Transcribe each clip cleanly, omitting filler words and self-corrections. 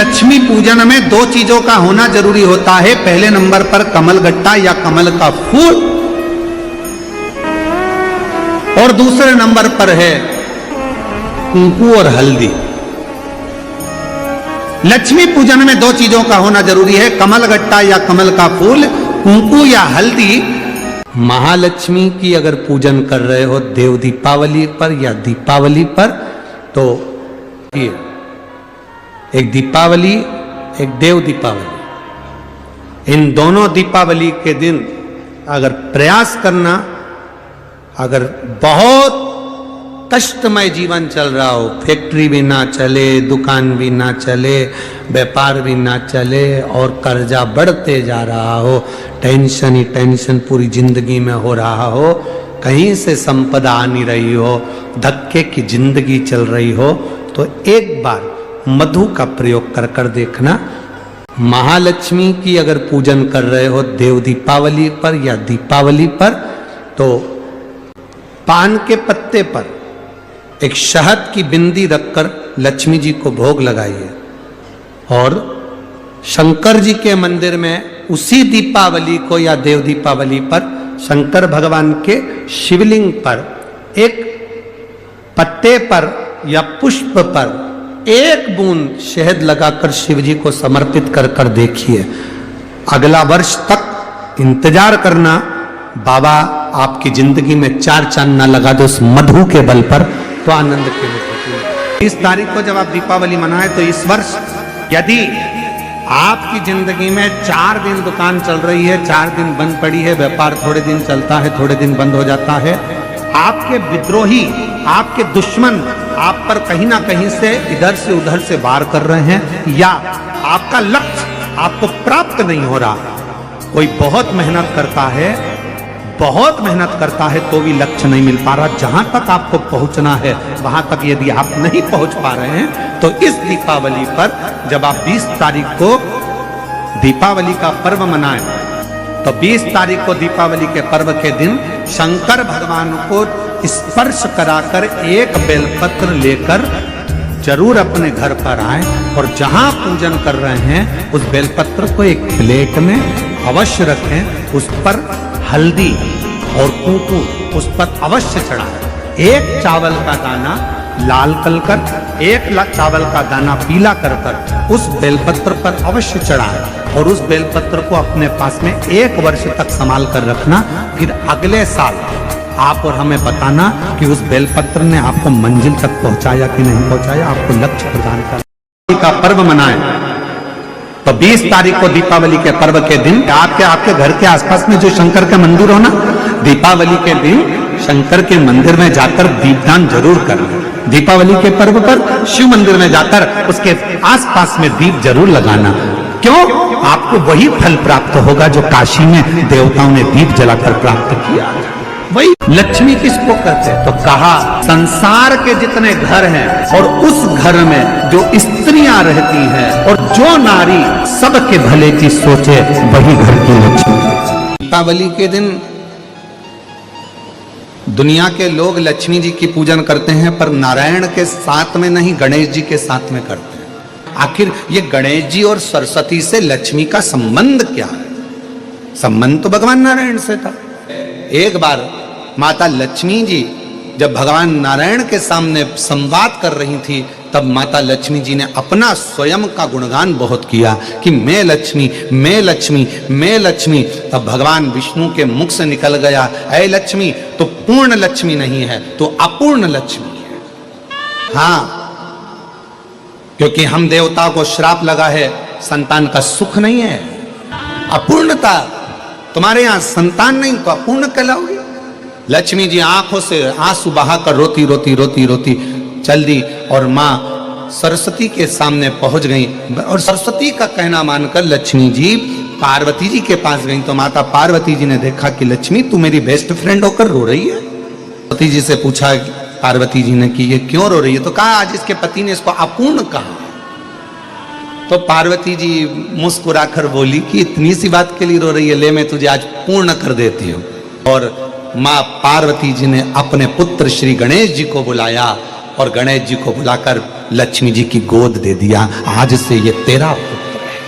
लक्ष्मी पूजन में दो चीजों का होना जरूरी होता है। पहले नंबर पर कमलगट्टा या कमल का फूल, और दूसरे नंबर पर है कुंकू और हल्दी। लक्ष्मी पूजन में दो चीजों का होना जरूरी है, कमलगट्टा या कमल का फूल, कुंकू या हल्दी। महालक्ष्मी की अगर पूजन कर रहे हो देव दीपावली पर या दीपावली पर, तो एक दीपावली एक देव दीपावली, इन दोनों दीपावली के दिन अगर प्रयास करना, अगर बहुत कष्टमय जीवन चल रहा हो, फैक्ट्री भी ना चले, दुकान भी ना चले, व्यापार भी ना चले और कर्जा बढ़ते जा रहा हो, टेंशन ही टेंशन पूरी जिंदगी में हो रहा हो, कहीं से संपदा आ नहीं रही हो, धक्के की जिंदगी चल रही हो, तो एक बार मधु का प्रयोग कर कर देखना। महालक्ष्मी की अगर पूजन कर रहे हो देव दीपावली पर या दीपावली पर, तो पान के पत्ते पर एक शहद की बिंदी रखकर लक्ष्मी जी को भोग लगाइए, और शंकर जी के मंदिर में उसी दीपावली को या देव दीपावली पर शंकर भगवान के शिवलिंग पर एक पत्ते पर या पुष्प पर एक बूंद शहद लगाकर शिव जी को समर्पित कर कर देखिए। अगला वर्ष तक इंतजार करना, बाबा आपकी जिंदगी में चार चांद ना लगा दो उस मधु के बल पर, तो आनंद के लिए। इस तारीख को जब आप दीपावली मनाए, तो इस वर्ष यदि आपकी जिंदगी में 4 दिन दुकान चल रही है, 4 दिन बंद पड़ी है, व्यापार थोड़े दिन चलता है, थोड़े दिन बंद हो जाता है, आपके विद्रोही, आपके दुश्मन आप पर कहीं ना कहीं से इधर से उधर से वार कर रहे हैं, या आपका लक्ष्य आपको प्राप्त नहीं हो रहा, कोई बहुत मेहनत करता है, बहुत मेहनत करता है तो भी लक्ष्य नहीं मिल पा रहा, जहां तक आपको पहुंचना है वहां तक यदि आप नहीं पहुंच पा रहे हैं, तो इस दीपावली पर जब आप 20 तारीख को दीपावली का पर्व मनाएं, तो 20 तारीख को दीपावली के पर्व के दिन शंकर भगवान को स्पर्श कराकर एक बेलपत्र लेकर जरूर अपने घर पर आए, और जहां पूजन कर रहे हैं उस बेलपत्र को एक प्लेट में अवश्य रखें, उस पर हल्दी और कुंकू उस पर अवश्य चढ़ाएं। एक चावल का दाना लाल कर, एक चावल का दाना पीला कर उस बेलपत्र पर अवश्य चढ़ाएं, और उस बेलपत्र को अपने पास में 1 वर्ष तक संभाल कर रखना। फिर अगले साल आप और हमें बताना कि उस बेलपत्र ने आपको मंजिल तक पहुंचाया कि नहीं पहुंचाया, आपको लक्ष्य प्रदान कर का पर्व मनाएं। तो 20 तारीख को दीपावली के पर्व के दिन आपके घर के आसपास में जो शंकर का मंदिर हो ना, दीपावली के दिन शंकर के मंदिर में जाकर दीपदान जरूर करना। दीपावली के पर्व पर शिव मंदिर में जाकर उसके आसपास में दीप जरूर लगाना। क्यों? आपको वही फल प्राप्त होगा जो काशी में देवताओं ने दीप जलाकर प्राप्त किया। वही लक्ष्मी किसको कहते हैं? तो कहा संसार के जितने घर हैं और उस घर में जो स्त्रियां रहती हैं और जो नारी सबके भले की सोचे, वही घर की लक्ष्मी। दीपावली के दिन दुनिया के लोग लक्ष्मी जी की पूजन करते हैं, पर नारायण के साथ में नहीं, गणेश जी के साथ में करते हैं। आखिर ये गणेश जी और सरस्वती से लक्ष्मी का संबंध क्या है? संबंध तो भगवान नारायण से था। एक बार माता लक्ष्मी जी जब भगवान नारायण के सामने संवाद कर रही थी, तब माता लक्ष्मी जी ने अपना स्वयं का गुणगान बहुत किया कि मैं लक्ष्मी, मैं लक्ष्मी, मैं लक्ष्मी। तब भगवान विष्णु के मुख से निकल गया, ऐ लक्ष्मी तो पूर्ण लक्ष्मी नहीं है, तो अपूर्ण लक्ष्मी है। हाँ, क्योंकि हम देवताओं को श्राप लगा है, संतान का सुख नहीं है, अपूर्णता। तुम्हारे यहां संतान नहीं तो अपूर्ण कहलाओगे। लक्ष्मी जी आंखों से आंसू बहाकर रोती रोती रोती रोती चल दी, और मां सरस्वती के सामने पहुंच गई, और सरस्वती का कहना मानकर लक्ष्मी जी पार्वती जी के पास गई। तो माता पार्वती जी ने देखा कि लक्ष्मी तू मेरी बेस्ट फ्रेंड होकर रो रही है। पार्वती जी से पूछा पार्वती जी ने कि ये क्यों रो रही है? तो कहा आज इसके पति ने इसको अपूर्ण कहा। तो पार्वती जी मुस्कुराकर बोली कि इतनी सी बात के लिए रो रही है, ले मैं तुझे आज पूर्ण कर देती हूँ। और माँ पार्वती जी ने अपने पुत्र श्री गणेश जी को बुलाया और गणेश जी को बुलाकर लक्ष्मी जी की गोद दे दिया, आज से ये तेरा पुत्र है।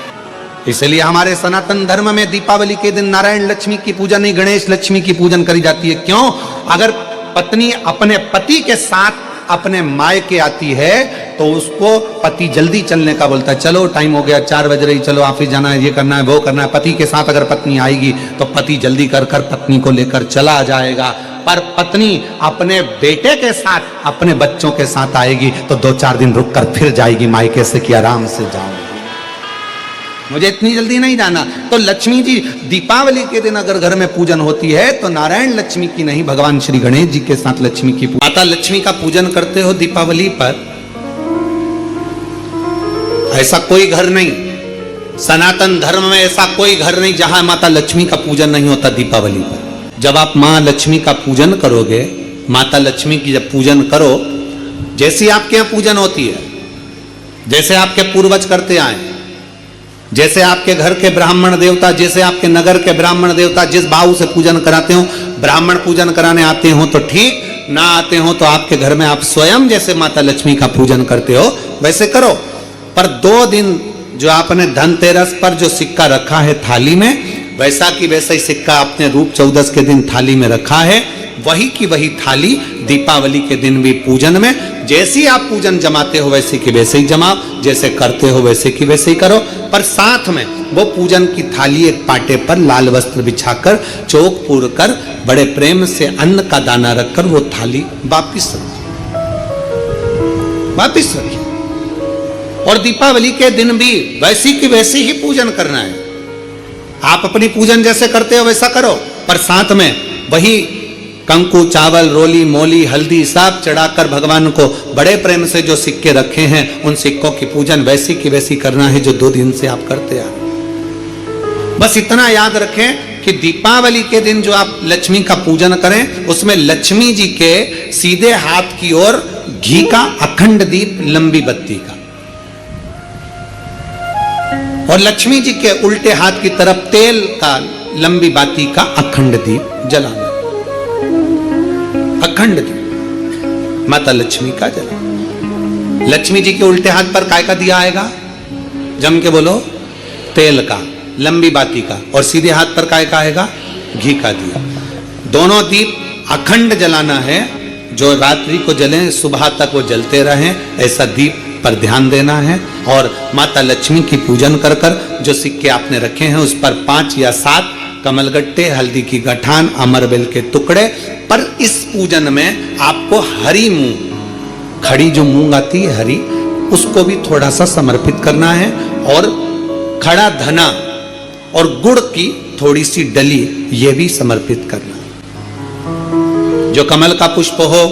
इसलिए हमारे सनातन धर्म में दीपावली के दिन नारायण लक्ष्मी की पूजा नहीं, गणेश लक्ष्मी की पूजन करी जाती है। क्यों? अगर पत्नी अपने पति के साथ अपने मायके आती है तो उसको पति जल्दी चलने का बोलता है, चलो टाइम हो गया, 4 बज रही, चलो ऑफिस जाना है, ये करना है, वो करना है। पति के साथ अगर पत्नी आएगी तो पति जल्दी कर पत्नी को लेकर चला जाएगा। पर पत्नी अपने बेटे के साथ, अपने बच्चों के साथ आएगी तो 2-4 दिन रुक कर फिर जाएगी मायके से कि आराम से जाऊंगी, मुझे इतनी जल्दी नहीं जाना। तो लक्ष्मी जी दीपावली के दिन अगर घर में पूजन होती है तो नारायण लक्ष्मी की नहीं, भगवान श्री गणेश जी के साथ लक्ष्मी की माता लक्ष्मी का पूजन करते हो दीपावली पर। ऐसा कोई घर नहीं, सनातन धर्म में ऐसा कोई घर नहीं जहां माता लक्ष्मी का पूजन नहीं होता दीपावली पर। जब आप मां लक्ष्मी का पूजन करोगे, माता लक्ष्मी की जब पूजन करो, जैसी आपके यहां पूजन होती है, जैसे आपके पूर्वज करते आए, जैसे आपके घर के ब्राह्मण देवता, जैसे आपके नगर के ब्राह्मण देवता जिस भाव से पूजन कराते हो, ब्राह्मण पूजन कराने आते हो तो ठीक, ना आते हो तो आपके घर में आप स्वयं जैसे माता लक्ष्मी का पूजन करते हो वैसे करो। पर 2 दिन जो आपने धनतेरस पर जो सिक्का रखा है थाली में, वैसा की वैसा ही सिक्का आपने रूप 14 के दिन थाली में रखा है, वही की वही थाली दीपावली के दिन भी पूजन में जैसी आप पूजन जमाते हो वैसे की वैसे ही जमाओ, जैसे करते हो वैसे की वैसे ही करो। पर साथ में वो पूजन की थाली एक पाटे पर लाल वस्त्र बिछाकर, चौक पूर कर, बड़े प्रेम से अन्न का दाना रखकर वो थाली वापिस रखिए। और दीपावली के दिन भी वैसी की वैसे ही पूजन करना है। आप अपनी पूजन जैसे करते हो वैसा करो, पर साथ में वही कंकु, चावल, रोली, मोली, हल्दी सब चढ़ाकर भगवान को बड़े प्रेम से जो सिक्के रखे हैं उन सिक्कों की पूजन वैसी की वैसी करना है जो 2 दिन से आप करते आ। बस इतना याद रखें कि दीपावली के दिन जो आप लक्ष्मी का पूजन करें उसमें लक्ष्मी जी के सीधे हाथ की ओर घी का अखंड दीप, लंबी बत्ती का, और लक्ष्मी जी के उल्टे हाथ की तरफ तेल का लंबी बाती का अखंड दीप जलाना। अखंड दीप माता लक्ष्मी का जला। लक्ष्मी जी के उल्टे हाथ पर काय का दिया आएगा? जम के बोलो, तेल का, लंबी बाती का, और सीधे हाथ पर काय का आएगा? घी का दिया। दोनों दीप अखंड जलाना है, जो रात्रि को जले सुबह तक वो जलते रहें, ऐसा दीप पर ध्यान देना है। और माता लक्ष्मी की पूजन कर कर जो सिक्के आपने रखे हैं उस पर 5 या 7 कमलगट्टे, हल्दी की गठान, अमरबेल के टुकड़े। पर इस पूजन में आपको हरी मूंग, खड़ी जो मूंग आती है हरी, उसको भी थोड़ा सा समर्पित करना है, और खड़ा धना और गुड़ की थोड़ी सी डली ये भी समर्पित करना है। जो कमल का पुष्प हो,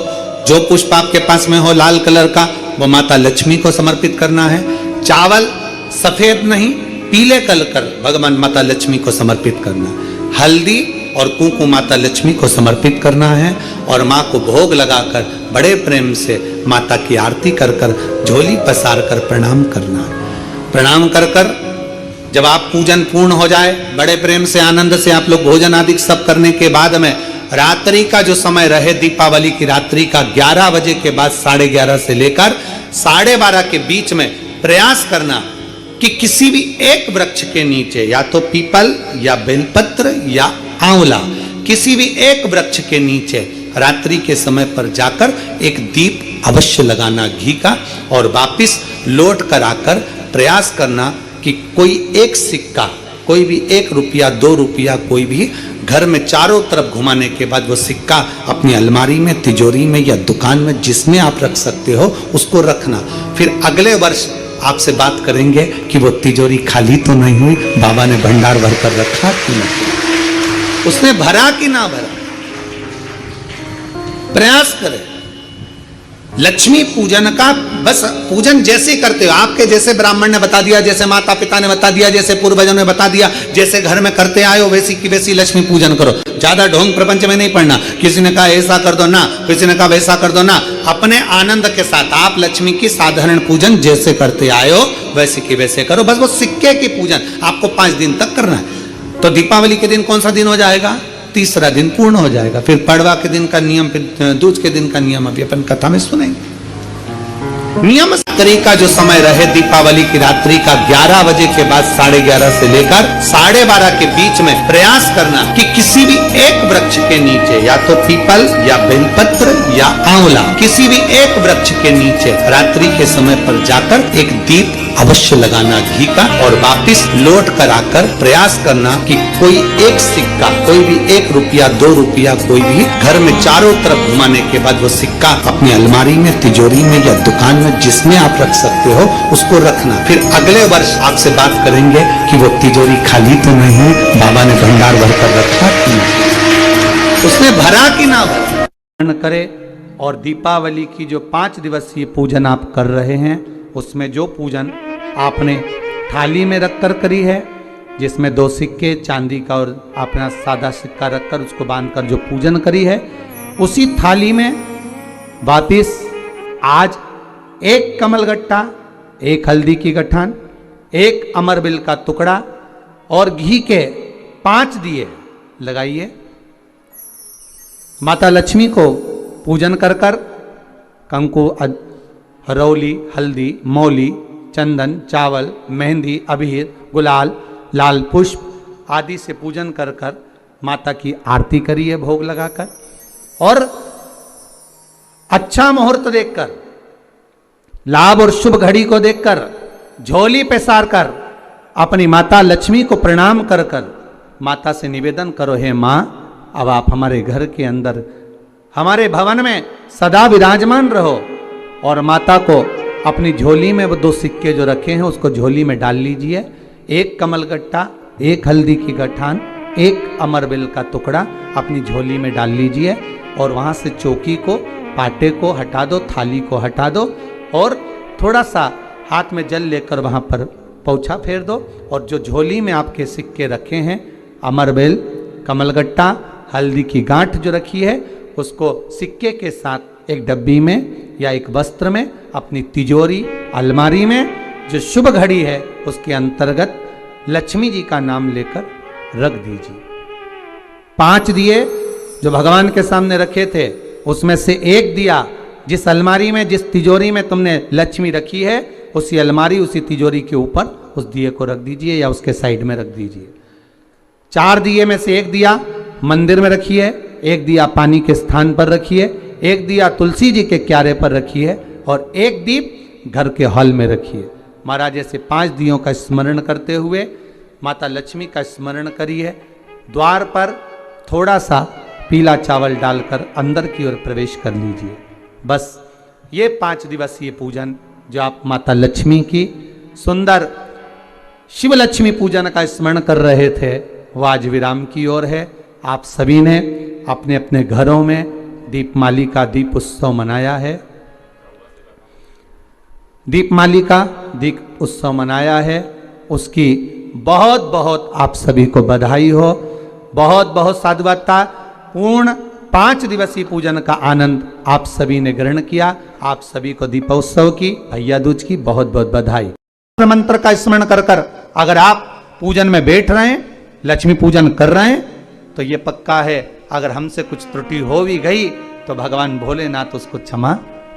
जो पुष्प आपके पास में हो लाल कलर का, वो माता लक्ष्मी को समर्पित करना है। चावल सफेद नहीं, पीले कलर कर भगवान माता लक्ष्मी को समर्पित करना है। हल्दी और कुंकु माता लक्ष्मी को समर्पित करना है, और माँ को भोग लगाकर बड़े प्रेम से माता की आरती कर कर, झोली पसार कर प्रणाम करना है। प्रणाम कर कर जब आप पूजन पूर्ण हो जाए, बड़े प्रेम से आनंद से आप लोग भोजन आदि सब करने के बाद में रात्रि का जो समय रहे, दीपावली की रात्रि का 11 बजे के बाद 11:30 से लेकर 12:30 के बीच में प्रयास करना कि किसी भी एक वृक्ष के नीचे, या तो पीपल या बेलपत्र या आंवला, किसी भी एक वृक्ष के नीचे रात्रि के समय पर जाकर एक दीप अवश्य लगाना घी का, और वापिस लौट कर आकर प्रयास करना कि कोई एक सिक्का, कोई भी 1 रुपया 2 रुपया, कोई भी घर में चारों तरफ घुमाने के बाद वो सिक्का अपनी अलमारी में, तिजोरी में या दुकान में जिसमें आप रख सकते हो उसको रखना। फिर अगले वर्ष आपसे बात करेंगे कि वो तिजोरी खाली तो नहीं हुई, बाबा ने भंडार भर कर रखा कि नहीं, उसने भरा कि ना भरा। प्रयास करें। लक्ष्मी पूजन का बस पूजन जैसे करते हो, आपके जैसे ब्राह्मण ने बता दिया, जैसे माता पिता ने बता दिया, जैसे पूर्वजों ने बता दिया, जैसे घर में करते आए हो वैसी की वैसी लक्ष्मी पूजन करो। ज्यादा ढोंग प्रपंच में नहीं पड़ना, किसी ने कहा ऐसा कर दो ना, किसी ने कहा वैसा कर दो ना। अपने आनंद के साथ आप लक्ष्मी की साधारण पूजन जैसे करते आए हो वैसे की वैसे करो। बस वो सिक्के की पूजन आपको 5 दिन तक करना है। तो दीपावली के दिन कौन सा दिन हो जाएगा? 3रा दिन पूर्ण हो जाएगा। फिर पड़वा के दिन का नियम, फिर दूज के दिन का नियम अभी अपन कथा में सुनेंगे। नियम तरीका जो समय रहे दीपावली की रात्रि का 11 बजे के बाद 11:30 से लेकर 12:30 के बीच में प्रयास करना कि किसी भी एक वृक्ष के नीचे, या तो पीपल या बेलपत्र या आंवला, किसी भी एक वृक्ष के नीचे रात्रि के समय पर जाकर एक दीप अवश्य लगाना घी का, और वापिस लौट कर आकर प्रयास करना कि कोई एक सिक्का, कोई भी 1 रुपया 2 रुपया, कोई भी घर में चारों तरफ घुमाने के बाद वो सिक्का अपनी अलमारी में, तिजोरी में या दुकान में जिसमें आप रख सकते हो उसको रखना। फिर अगले वर्ष आपसे बात करेंगे कि वो तिजोरी खाली तो नहीं, बाबा ने भंडार भरकर रखा कि नहीं, उसने भरा कि ना भरा करे। और दीपावली की जो 5 दिवसीय पूजन आप कर रहे हैं, उसमें जो पूजन आपने थाली में रखकर करी है, जिसमें 2 सिक्के चांदी का और अपना सादा सिक्का रखकर उसको बांधकर जो पूजन करी है, उसी थाली में वापिस आज 1 कमलगट्टा, 1 हल्दी की गठान, 1 अमरबिल का टुकड़ा और घी के 5 दिए लगाइए। माता लक्ष्मी को पूजन कर कर कंकु, हरौली, हल्दी, मौली, चंदन, चावल, मेहंदी, अबीर, गुलाल, लाल पुष्प आदि से पूजन कर कर माता की आरती करिए भोग लगाकर, और अच्छा मुहूर्त देखकर, लाभ और शुभ घड़ी को देखकर झोली पे सार कर अपनी माता लक्ष्मी को प्रणाम कर कर माता से निवेदन करो, हे माँ अब आप हमारे घर के अंदर, हमारे भवन में सदा विराजमान रहो। और माता को अपनी झोली में वो 2 सिक्के जो रखे हैं उसको झोली में डाल लीजिए। 1 कमलगट्टा, 1 हल्दी की गठान, 1 अमरबिल का टुकड़ा अपनी झोली में डाल लीजिए, और वहाँ से चौकी को, पाटे को हटा दो, थाली को हटा दो, और थोड़ा सा हाथ में जल लेकर वहाँ पर पोंछा फेर दो, और जो झोली में आपके सिक्के रखे हैं, अमरबिल, कमलगट्टा, हल्दी की गांठ जो रखी है, उसको सिक्के के साथ एक डब्बी में या एक वस्त्र में अपनी तिजोरी, अलमारी में जो शुभ घड़ी है उसके अंतर्गत लक्ष्मी जी का नाम लेकर रख दीजिए। 5 दिए जो भगवान के सामने रखे थे, उसमें से 1 दिया जिस अलमारी में, जिस तिजोरी में तुमने लक्ष्मी रखी है, उसी अलमारी, उसी तिजोरी के ऊपर उस दिए को रख दीजिए या उसके साइड में रख दीजिए। 4 दिए में से 1 दिया मंदिर में रखिए, 1 दिया पानी के स्थान पर रखिए, 1 दिया तुलसी जी के क्यारे पर रखिए, और 1 दीप घर के हॉल में रखिए। महाराज ऐसे 5 दियों का स्मरण करते हुए माता लक्ष्मी का स्मरण करिए। द्वार पर थोड़ा सा पीला चावल डालकर अंदर की ओर प्रवेश कर लीजिए। बस ये 5 दिवसीय पूजन जो आप माता लक्ष्मी की सुंदर शिव लक्ष्मी पूजन का स्मरण कर रहे थे, वो आज विराम की ओर है। आप सभी ने अपने अपने घरों में दीपमाली का दीप उत्सव मनाया है, दीपमाली का दीप उत्सव मनाया है, उसकी बहुत बहुत आप सभी को बधाई हो। बहुत बहुत साधुवादता पूर्ण 5 दिवसीय पूजन का आनंद आप सभी ने ग्रहण किया। आप सभी को दीपोत्सव की, भैया दूज की बहुत बहुत बधाई। मंत्र का स्मरण कर कर अगर आप पूजन में बैठ रहे हैं, लक्ष्मी पूजन कर रहे हैं, तो ये पक्का है अगर हमसे कुछ त्रुटि हो भी गई तो भगवान भोलेनाथ उसको क्षमा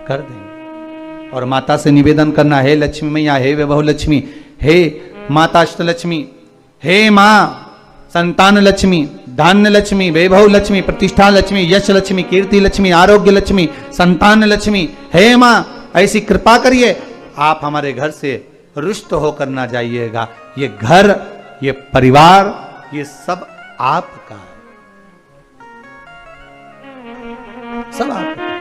कर देंगे। और माता से निवेदन करना, हे लक्ष्मी मैया, हे वैभव लक्ष्मी, हे माता अष्टलक्ष्मी, हे माँ संतान लक्ष्मी, धान्य लक्ष्मी, वैभव लक्ष्मी, प्रतिष्ठा लक्ष्मी, यश लक्ष्मी, कीर्ति लक्ष्मी, आरोग्य लक्ष्मी, संतान लक्ष्मी, हे माँ ऐसी कृपा करिए, आप हमारे घर से रुष्ट होकर ना जाइएगा। ये घर, ये परिवार, ये सब आपका है, सब आपका है,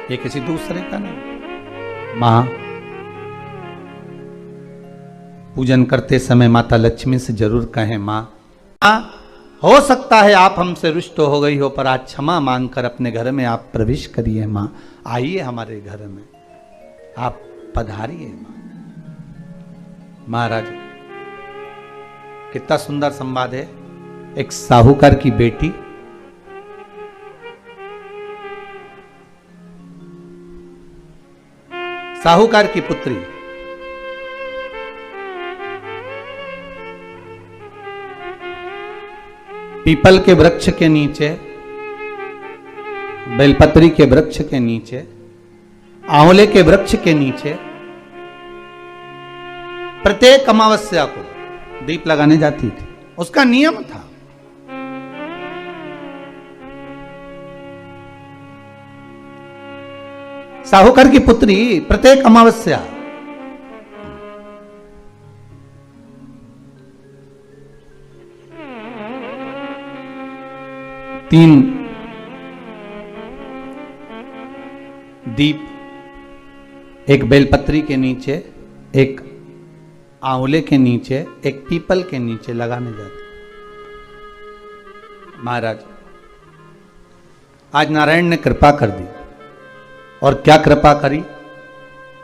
ये किसी दूसरे का नहीं। मां पूजन करते समय माता लक्ष्मी से जरूर कहें, मां हो सकता है आप हमसे रुष्ट हो गई हो, पर आज क्षमा मांगकर अपने घर में आप प्रवेश करिए। मां आइए हमारे घर में, आप पधारिए। मां महाराज कितना सुंदर संवाद है। एक साहूकार की बेटी साहूकार की पुत्री पीपल के वृक्ष के नीचे बेलपत्री के वृक्ष के नीचे, आंवले के वृक्ष के नीचे प्रत्येक अमावस्या को दीप लगाने जाती थी। उसका नियम था। साहूकार की पुत्री प्रत्येक अमावस्या तीन दीप, एक बेलपत्री के नीचे, एक आंवले के नीचे, एक पीपल के नीचे लगाने जाते। महाराज आज नारायण ने कृपा कर दी। और क्या कृपा करी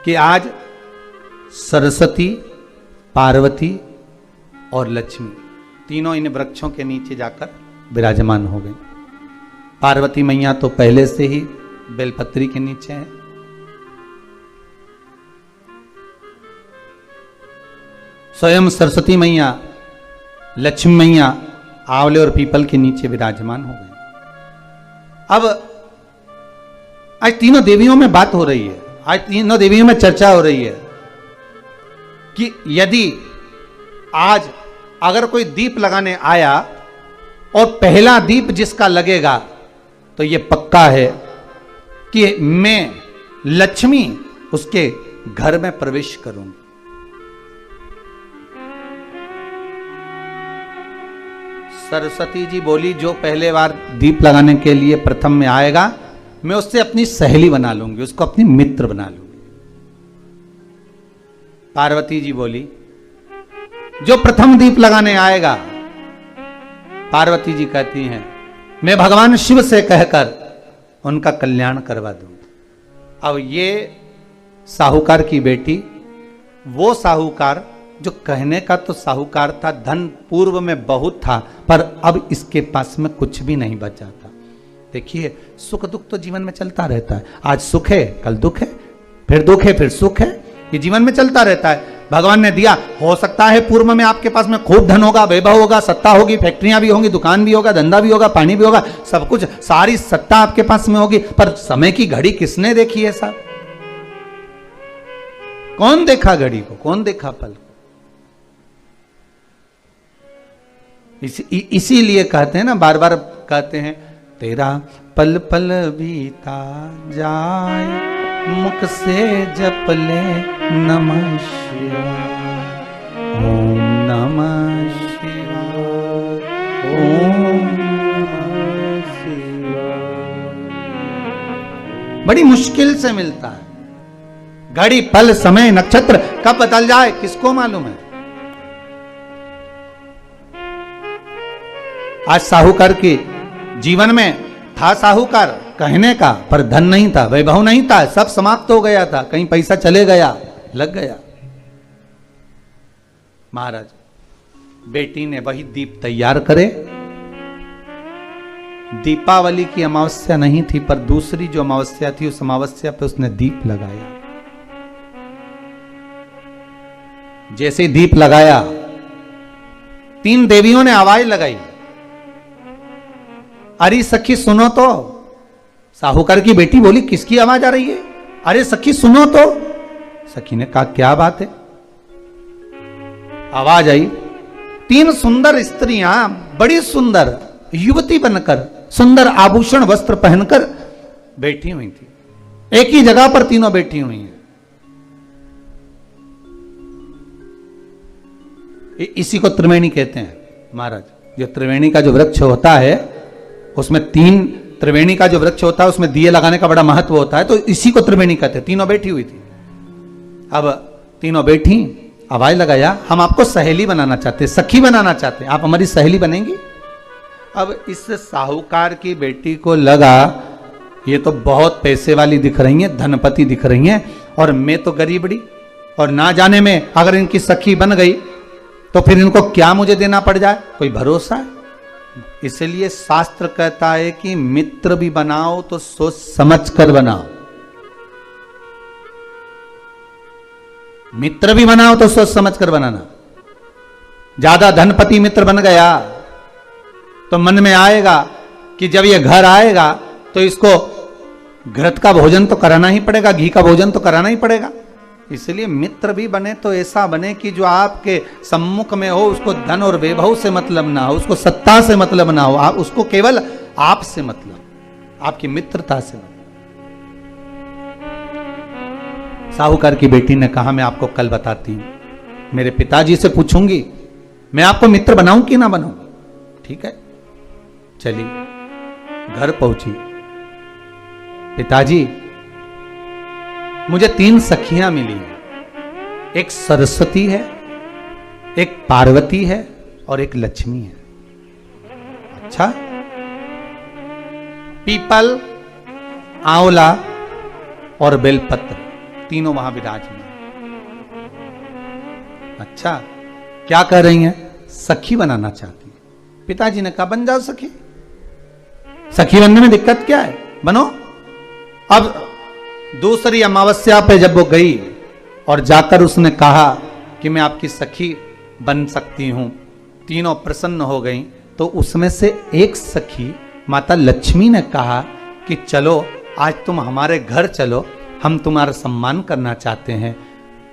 कि आज सरस्वती, पार्वती और लक्ष्मी तीनों इन वृक्षों के नीचे जाकर विराजमान हो गई। पार्वती मैया तो पहले से ही बेलपत्री के नीचे है। स्वयं सरस्वती मैया, लक्ष्मी मैया आंवले और पीपल के नीचे विराजमान हो गए। अब आज तीनों देवियों में बात हो रही है, आज तीनों देवियों में चर्चा हो रही है कि यदि आज अगर कोई दीप लगाने आया और पहला दीप जिसका लगेगा तो यह पक्का है कि मैं लक्ष्मी उसके घर में प्रवेश करूंगी। सरस्वती जी बोली, जो पहले बार दीप लगाने के लिए प्रथम में आएगा मैं उससे अपनी सहेली बना लूंगी, उसको अपनी मित्र बना लूंगी। पार्वती जी बोली, जो प्रथम दीप लगाने आएगा, पार्वती जी कहती हैं मैं भगवान शिव से कहकर उनका कल्याण करवा दूंगी। अब ये साहूकार की बेटी, वो साहूकार जो कहने का तो साहूकार था, धन पूर्व में बहुत था, पर अब इसके पास में कुछ भी नहीं बचा था। देखिए, सुख दुख तो जीवन में चलता रहता है। आज सुख है, कल दुख है, फिर दुख है, फिर सुख है। ये जीवन में चलता रहता है। भगवान ने दिया, हो सकता है पूर्व में आपके पास में खूब धन होगा, वैभव होगा, सत्ता होगी, फैक्ट्रियां भी होंगी, दुकान भी होगा, धंधा भी होगा, पानी भी होगा, सब कुछ, सारी सत्ता आपके पास में होगी, पर समय की घड़ी किसने देखी है साहब? कौन देखा घड़ी को? कौन देखा पल को? इसीलिए कहते हैं ना, बार बार कहते हैं, तेरा पल पल बीता जाए, मुख से जप ले नमः शिवाय, ओम नमः शिवाय, ओम नमः शिवाय। बड़ी मुश्किल से मिलता है। घड़ी, पल, समय, नक्षत्र कब बदल जाए किसको मालूम है? आज साहूकार के जीवन में था साहूकार कहने का, पर धन नहीं था, वैभव नहीं था, सब समाप्त हो गया था। कहीं पैसा चले गया, लग गया। महाराज बेटी ने वही दीप तैयार करे। दीपावली की अमावस्या नहीं थी, पर दूसरी जो अमावस्या थी, उस अमावस्या पे उसने दीप लगाया। जैसे दीप लगाया, तीन देवियों ने आवाज लगाई, अरे सखी सुनो तो। साहूकार की बेटी बोली, किसकी आवाज आ रही है? अरे सखी सुनो तो। सखी ने कहा, क्या बात है? आवाज आई, तीन सुंदर स्त्रियां, बड़ी सुंदर युवती बनकर, सुंदर आभूषण वस्त्र पहनकर बैठी हुई थी। एक ही जगह पर तीनों बैठी हुई हैं। इसी को त्रिवेणी कहते हैं महाराज। जो त्रिवेणी का जो वृक्ष होता है, उसमें तीन, त्रिवेणी का जो वृक्ष होता है उसमें दिए लगाने का बड़ा महत्व होता है, तो इसी को त्रिवेणी कहते हैं। तीनों बैठी हुई थी। अब तीनों बैठी, आवाज लगाया, हम आपको सहेली बनाना चाहते, सखी बनाना चाहते, आप हमारी सहेली बनेंगी? अब इस साहूकार की बेटी को लगा, ये तो बहुत पैसे वाली दिख रही हैं, धनपति दिख रही हैं, और मैं तो गरीबड़ी, और ना जाने में अगर इनकी सखी बन गई तो फिर इनको क्या मुझे देना पड़ जाए, कोई भरोसा है? इसलिए शास्त्र कहता है कि मित्र भी बनाओ तो सोच समझ कर बनाओ। मित्र भी बनाओ तो सोच समझ कर बनाना। ज्यादा धनपति मित्र बन गया तो मन में आएगा कि जब ये घर आएगा तो इसको घृत का भोजन तो कराना ही पड़ेगा, घी का भोजन तो कराना ही पड़ेगा। इसलिए मित्र भी बने तो ऐसा बने कि जो आपके सम्मुख में हो, उसको धन और वैभव से मतलब ना हो, उसको सत्ता से मतलब ना हो, आप उसको केवल आपसे मतलब, आपकी मित्रता से मतलब। साहूकार की बेटी ने कहा मैं आपको कल बताती हूं, मेरे पिताजी से पूछूंगी मैं आपको मित्र बनाऊं कि ना बनाऊं। ठीक है, चली घर पहुंची। पिताजी मुझे 3 सखियां मिली हैं, एक सरस्वती है, एक पार्वती है और एक लक्ष्मी है। अच्छा, पीपल, आंवला और बेलपत्र तीनों वहां विराजमान। अच्छा, क्या कह रही हैं? सखी बनाना चाहती है। पिताजी ने कहा बन जाओ सखी, सखी बनने में दिक्कत क्या है, बनो। अब दूसरी अमावस्या पे जब वो गई और जाकर उसने कहा कि मैं आपकी सखी बन सकती हूं, तीनों प्रसन्न हो गईं। तो उसमें से एक सखी माता लक्ष्मी ने कहा कि चलो आज तुम हमारे घर चलो, हम तुम्हारा सम्मान करना चाहते हैं।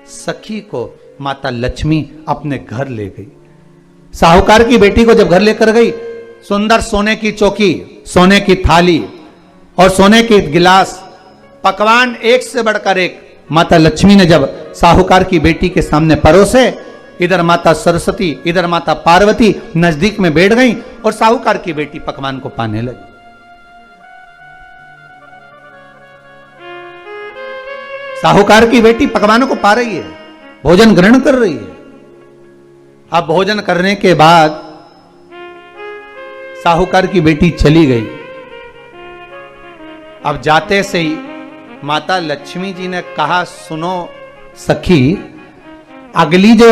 सखी को माता लक्ष्मी अपने घर ले गई। साहूकार की बेटी को जब घर लेकर गई, सुंदर सोने की चौकी, सोने की थाली और सोने के गिलास, पकवान एक से बढ़कर एक माता लक्ष्मी ने जब साहूकार की बेटी के सामने परोसे, इधर माता सरस्वती इधर माता पार्वती नजदीक में बैठ गईं और साहूकार की बेटी पकवान को पाने लगी। साहूकार की बेटी पकवानों को पा रही है, भोजन ग्रहण कर रही है। अब भोजन करने के बाद साहूकार की बेटी चली गई। अब जाते से ही माता लक्ष्मी जी ने कहा सुनो सखी, अगली जो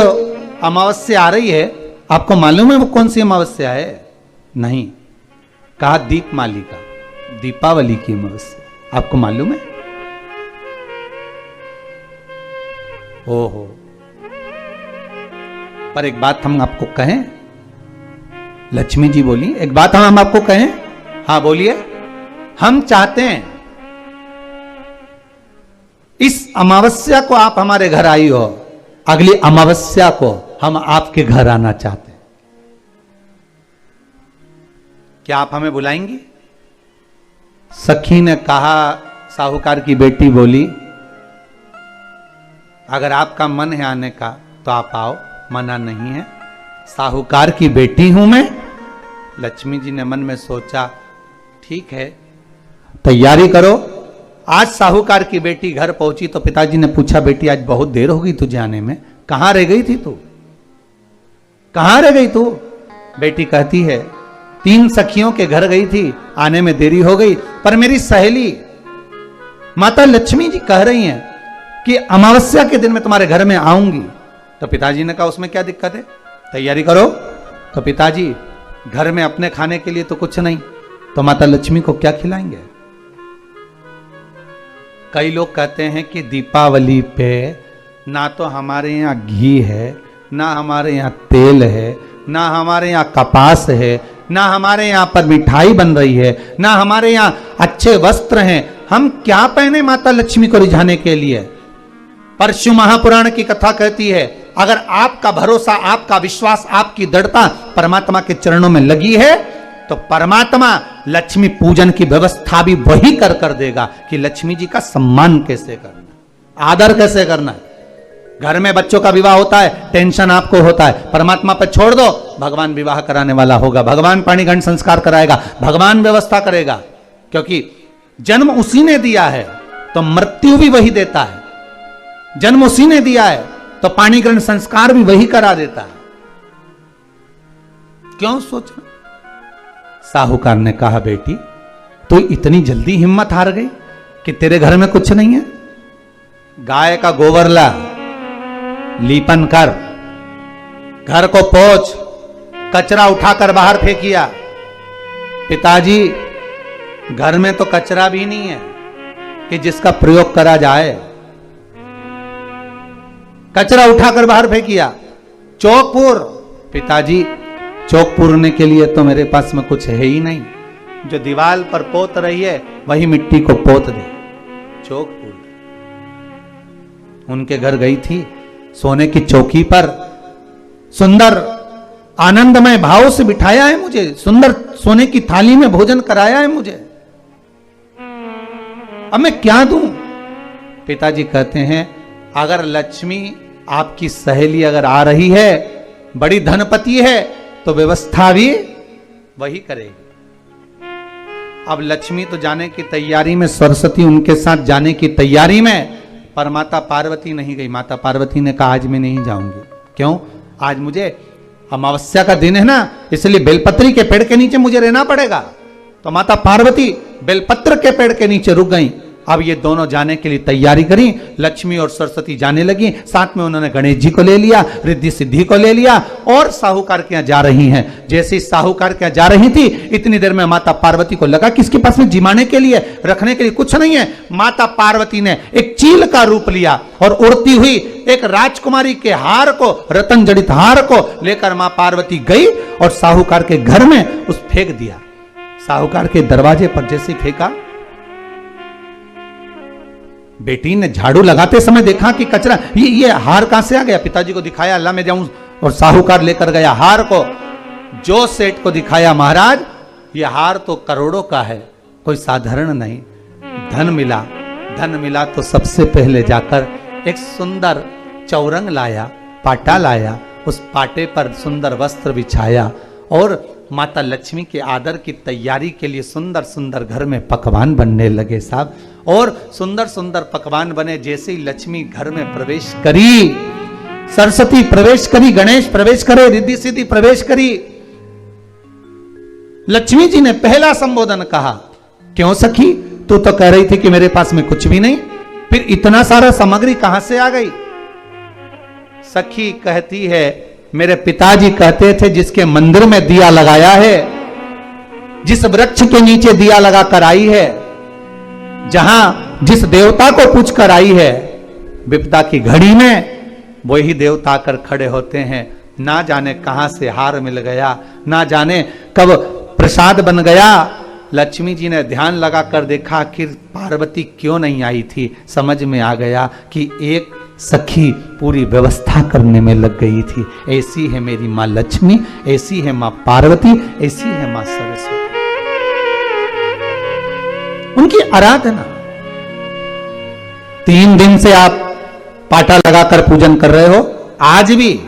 अमावस्या आ रही है, आपको मालूम है वो कौन सी अमावस्या है? नहीं। कहा दीपमालिका, दीपावली की अमावस्या, आपको मालूम है? ओहो, पर एक बात हम आपको कहें, लक्ष्मी जी बोली, एक बात हम आपको कहें। हाँ बोलिए। हम चाहते हैं इस अमावस्या को आप हमारे घर आई हो, अगली अमावस्या को हम आपके घर आना चाहते हैं, क्या आप हमें बुलाएंगी? सखी ने कहा, साहूकार की बेटी बोली, अगर आपका मन है आने का तो आप आओ, मना नहीं है। साहूकार की बेटी हूं मैं। लक्ष्मी जी ने मन में सोचा ठीक है, तैयारी करो। आज साहूकार की बेटी घर पहुंची तो पिताजी ने पूछा बेटी आज बहुत देर हो गई तुझे आने में, कहां रह गई थी तू, कहां रह गई तू? बेटी कहती है 3 सखियों के घर गई थी, आने में देरी हो गई, पर मेरी सहेली माता लक्ष्मी जी कह रही हैं कि अमावस्या के दिन मैं तुम्हारे घर में आऊंगी। तो पिताजी ने कहा उसमें क्या दिक्कत है, तैयारी करो। तो पिताजी घर में अपने खाने के लिए तो कुछ नहीं, तो माता लक्ष्मी को क्या खिलाएंगे? कई लोग कहते हैं कि दीपावली पे ना तो हमारे यहाँ घी है, ना हमारे यहाँ तेल है, ना हमारे यहाँ कपास है, ना हमारे यहाँ पर मिठाई बन रही है, ना हमारे यहाँ अच्छे वस्त्र हैं, हम क्या पहने माता लक्ष्मी को रिझाने के लिए? पर शिव महापुराण की कथा कहती है अगर आपका भरोसा, आपका विश्वास, आपकी दृढ़ता परमात्मा के चरणों में लगी है तो परमात्मा लक्ष्मी पूजन की व्यवस्था भी वही कर देगा कि लक्ष्मी जी का सम्मान कैसे करना, आदर कैसे करना है। घर में बच्चों का विवाह होता है, टेंशन आपको होता है, परमात्मा पर छोड़ दो, भगवान विवाह कराने वाला होगा, भगवान पाणिग्रहण संस्कार कराएगा, भगवान व्यवस्था करेगा, क्योंकि जन्म उसी ने दिया है तो मृत्यु भी वही देता है, जन्म उसी ने दिया है तो पाणिग्रहण संस्कार भी वही करा देता है। क्यों सोचना? साहूकार ने कहा बेटी तू इतनी जल्दी हिम्मत हार गई कि तेरे घर में कुछ नहीं है? गाय का गोबर ला, लीपन कर, घर को पोंछ, कचरा उठाकर बाहर फेंकिया। पिताजी घर में तो कचरा भी नहीं है कि जिसका प्रयोग करा जाए, कचरा उठाकर बाहर फेंकिया। चौक पूर, पिताजी चौक पूरने के लिए तो मेरे पास में कुछ है ही नहीं, जो दीवार पर पोत रही है वही मिट्टी को पोत दे, चौक पूर दे। उनके घर गई थी, सोने की चौकी पर सुंदर आनंदमय भाव से बिठाया है मुझे, सुंदर सोने की थाली में भोजन कराया है मुझे, अब मैं क्या दूं? पिताजी कहते हैं अगर लक्ष्मी आपकी सहेली अगर आ रही है, बड़ी धनपति है, तो व्यवस्था भी वही करेगी। अब लक्ष्मी तो जाने की तैयारी में, सरस्वती उनके साथ जाने की तैयारी में, पर माता पार्वती नहीं गई। माता पार्वती ने कहा आज मैं नहीं जाऊंगी। क्यों? आज मुझे अमावस्या का दिन है ना, इसलिए बेलपत्री के पेड़ के नीचे मुझे रहना पड़ेगा। तो माता पार्वती बेलपत्र के पेड़ के नीचे रुक गई। अब ये दोनों जाने के लिए तैयारी करी, लक्ष्मी और सरस्वती जाने लगी। साथ में उन्होंने गणेश जी को ले लिया, रिद्धि सिद्धि को ले लिया और साहूकार के यहाँ जा रही हैं। जैसे ही साहूकार के यहाँ जा रही थी, इतनी देर में माता पार्वती को लगा कि इसके पास में जिमाने के लिए, रखने के लिए कुछ नहीं है। माता पार्वती ने एक चील का रूप लिया और उड़ती हुई एक राजकुमारी के हार को, रतन जड़ित हार को लेकर मां पार्वती गई और साहूकार के घर में उस फेंक दिया। साहूकार के दरवाजे पर जैसे फेंका, बेटी ने झाड़ू लगाते समय देखा कि कचरा, ये हार कहां से आ गया? पिताजी को दिखाया, अल्लाह मैं जाऊं, और साहूकार लेकर गया हार को। जो सेठ को दिखाया, महाराज ये हार तो करोड़ों का है, कोई साधारण नहीं। धन मिला तो सबसे पहले जाकर एक सुंदर चौरंग लाया, पाटा लाया, उस पाटे पर सुंदर वस्त्र बिछाया और माता लक्ष्मी के आदर की तैयारी के लिए सुंदर सुंदर घर में पकवान बनने लगे साहब। और सुंदर सुंदर पकवान बने। जैसे ही लक्ष्मी घर में प्रवेश करी, सरस्वती प्रवेश करी, गणेश प्रवेश करे, रिद्धि सिद्धि प्रवेश करी, लक्ष्मी जी ने पहला संबोधन कहा, क्यों सखी, तू तो कह रही थी कि मेरे पास में कुछ भी नहीं, फिर इतना सारा सामग्री कहां से आ गई? सखी कहती है, मेरे पिताजी कहते थे जिसके मंदिर में दिया लगाया है, जिस वृक्ष के नीचे दिया लगा कर आई है, जहां जिस देवता को पूछ कर आई है, विपदा की घड़ी में वही देवता आकर खड़े होते हैं। ना जाने कहां से हार मिल गया, ना जाने कब प्रसाद बन गया। लक्ष्मी जी ने ध्यान लगाकर देखा कि पार्वती क्यों नहीं आई थी। समझ में आ गया कि एक सखी पूरी व्यवस्था करने में लग गई थी। ऐसी है मेरी मां लक्ष्मी, ऐसी है मां पार्वती, ऐसी है मां सरस्वती। उनकी आराधना 3 दिन से आप पाटा लगाकर पूजन कर रहे हो, आज भी